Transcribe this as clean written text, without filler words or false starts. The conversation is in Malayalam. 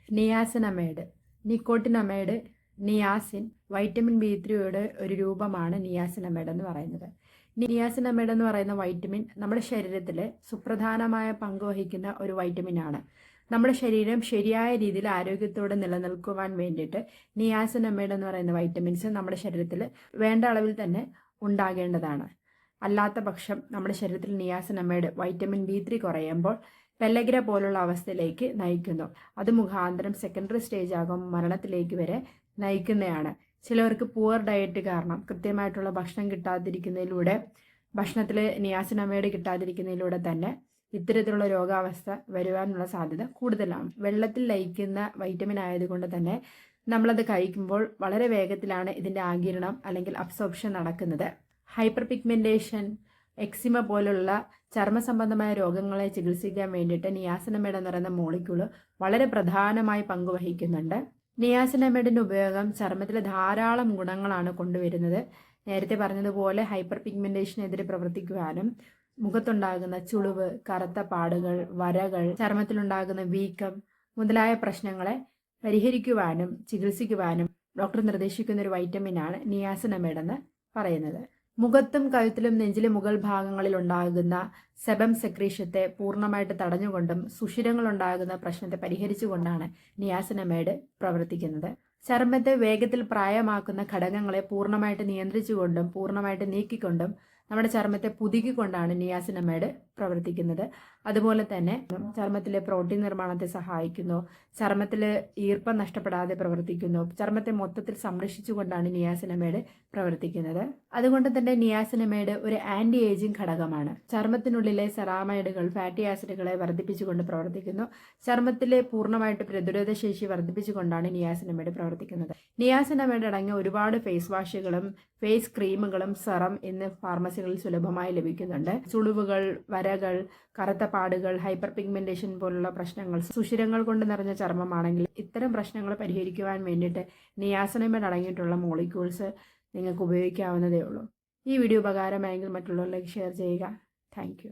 നിയാസിനമൈഡ്, നിക്കോട്ടിനമൈഡ്, നിയാസിൻ, വൈറ്റമിൻ B3യുടെ ഒരു രൂപമാണ് നിയാസിനമൈഡ് എന്ന് പറയുന്നത്. നിയാസിനമൈഡ് എന്ന് പറയുന്ന വൈറ്റമിൻ നമ്മുടെ ശരീരത്തിൽ സുപ്രധാനമായ പങ്ക് വഹിക്കുന്ന ഒരു വൈറ്റമിനാണ്. നമ്മുടെ ശരീരം ശരിയായ രീതിയിൽ ആരോഗ്യത്തോടെ നിലനിൽക്കുവാൻ വേണ്ടിയിട്ട് നിയാസിനമൈഡ് എന്ന് പറയുന്ന വൈറ്റമിൻസ് നമ്മുടെ ശരീരത്തിൽ വേണ്ട അളവിൽ തന്നെ ഉണ്ടാകേണ്ടതാണ്. അല്ലാത്ത പക്ഷം നമ്മുടെ ശരീരത്തിൽ നിയാസിനമൈഡ് വൈറ്റമിൻ B3 കുറയുമ്പോൾ പെല്ലഗ്ര പോലുള്ള അവസ്ഥയിലേക്ക് നയിക്കുന്നു. അത് മുഖാന്തരം സെക്കൻഡറി സ്റ്റേജ് ആകും മരണത്തിലേക്ക് വരെ നയിക്കുന്നതാണ്. ചിലവർക്ക് പുവർ ഡയറ്റ് കാരണം കൃത്യമായിട്ടുള്ള ഭക്ഷണം കിട്ടാതിരിക്കുന്നതിലൂടെ, ഭക്ഷണത്തിൽ നിയാസിനമൈഡ് കിട്ടാതിരിക്കുന്നതിലൂടെ തന്നെ ഇത്തരത്തിലുള്ള രോഗാവസ്ഥ വരുവാനുള്ള സാധ്യത കൂടുതലാണ്. വെള്ളത്തിൽ ലയിക്കുന്ന വൈറ്റമിൻ ആയതുകൊണ്ട് തന്നെ നമ്മളത് കഴിക്കുമ്പോൾ വളരെ വേഗത്തിലാണ് ഇതിൻ്റെ ആഗിരണം അല്ലെങ്കിൽ അബ്സോർപ്ഷൻ നടക്കുന്നത്. ഹൈപ്പർ പിഗ്മെൻറ്റേഷൻ, എക്സിമ പോലുള്ള ചർമ്മ സംബന്ധമായ രോഗങ്ങളെ ചികിത്സിക്കാൻ വേണ്ടിയിട്ട് നിയാസിനമൈഡ് എന്ന് പറയുന്ന മോളിക്യൂള് വളരെ പ്രധാനമായി പങ്കുവഹിക്കുന്നുണ്ട്. നിയാസിനമൈഡിൻ്റെ ഉപയോഗം ചർമ്മത്തിൽ ധാരാളം ഗുണങ്ങളാണ് കൊണ്ടുവരുന്നത്. നേരത്തെ പറഞ്ഞതുപോലെ ഹൈപ്പർ പിഗ്മെൻറ്റേഷനെതിരെ പ്രവർത്തിക്കുവാനും, മുഖത്തുണ്ടാകുന്ന ചുളിവ്, കറുത്ത പാടുകൾ, വരകൾ, ചർമ്മത്തിലുണ്ടാകുന്ന വീക്കം മുതലായ പ്രശ്നങ്ങളെ പരിഹരിക്കുവാനും ചികിത്സിക്കുവാനും ഡോക്ടർ നിർദ്ദേശിക്കുന്ന ഒരു വൈറ്റമിനാണ് നിയാസിനമൈഡ് എന്ന് പറയുന്നത്. മുഖത്തും കഴുത്തിലും നെഞ്ചിലെ മുകൾ ഭാഗങ്ങളിൽ ഉണ്ടാകുന്ന സെബം സെക്രീഷത്തെ പൂർണ്ണമായിട്ട് തടഞ്ഞുകൊണ്ടും സുഷിരങ്ങൾ ഉണ്ടാകുന്ന പ്രശ്നത്തെ പരിഹരിച്ചുകൊണ്ടാണ് നിയാസിനമൈഡ് പ്രവർത്തിക്കുന്നത്. ചർമ്മത്തെ വേഗത്തിൽ പ്രായമാക്കുന്ന ഘടകങ്ങളെ പൂർണ്ണമായിട്ട് നിയന്ത്രിച്ചുകൊണ്ടും പൂർണ്ണമായിട്ട് നീക്കിക്കൊണ്ടും നമ്മുടെ ചർമ്മത്തെ പുതുക്കിക്കൊണ്ടാണ് നിയാസിനമൈഡ് പ്രവർത്തിക്കുന്നത്. അതുപോലെ തന്നെ ചർമ്മത്തിലെ പ്രോട്ടീൻ നിർമ്മാണത്തെ സഹായിക്കുന്നു, ചർമ്മത്തിൽ ഈർപ്പം നഷ്ടപ്പെടാതെ പ്രവർത്തിക്കുന്നു, ചർമ്മത്തെ മൊത്തത്തിൽ സംരക്ഷിച്ചുകൊണ്ടാണ് നിയാസിനമൈഡ് പ്രവർത്തിക്കുന്നത്. അതുകൊണ്ട് തന്നെ നിയാസിനമൈഡ് ഒരു ആന്റി ഏജിങ് ഘടകമാണ്. ചർമ്മത്തിനുള്ളിലെ സെറാമൈഡുകൾ, ഫാറ്റി ആസിഡുകളെ വർദ്ധിപ്പിച്ചുകൊണ്ട് പ്രവർത്തിക്കുന്നു. ചർമ്മത്തിലെ പൂർണ്ണമായിട്ട് പ്രതിരോധ ശേഷി വർദ്ധിപ്പിച്ചുകൊണ്ടാണ് നിയാസിനമൈഡ് പ്രവർത്തിക്കുന്നത്. നിയാസിനമൈഡ് അടങ്ങിയ ഒരുപാട് ഫേസ് വാഷുകളും ഫേസ് ക്രീമുകളും സെറം ഇന്ന് ഫാർമസികളിൽ സുലഭമായി ലഭിക്കുന്നുണ്ട്. ചുളിവുകൾ, വരകൾ, കറുത്ത പാടുകൾ, ഹൈപ്പർ പിഗ്മെന്റേഷൻ പോലുള്ള പ്രശ്നങ്ങൾ, സുഷിരങ്ങൾ കൊണ്ട് നിറഞ്ഞ ചർമ്മമാണെങ്കിൽ ഇത്തരം പ്രശ്നങ്ങൾ പരിഹരിക്കുവാൻ വേണ്ടിയിട്ട് നിയാസിനമൈഡ് അടങ്ങിയിട്ടുള്ള മോളിക്യൂൾസ് നിങ്ങൾക്ക് ഉപയോഗിക്കാവുന്നതേ ഉള്ളൂ. ഈ വീഡിയോ ഉപകാരമായെങ്കിൽ മറ്റുള്ളവരിലേക്ക് ഷെയർ ചെയ്യുക. താങ്ക്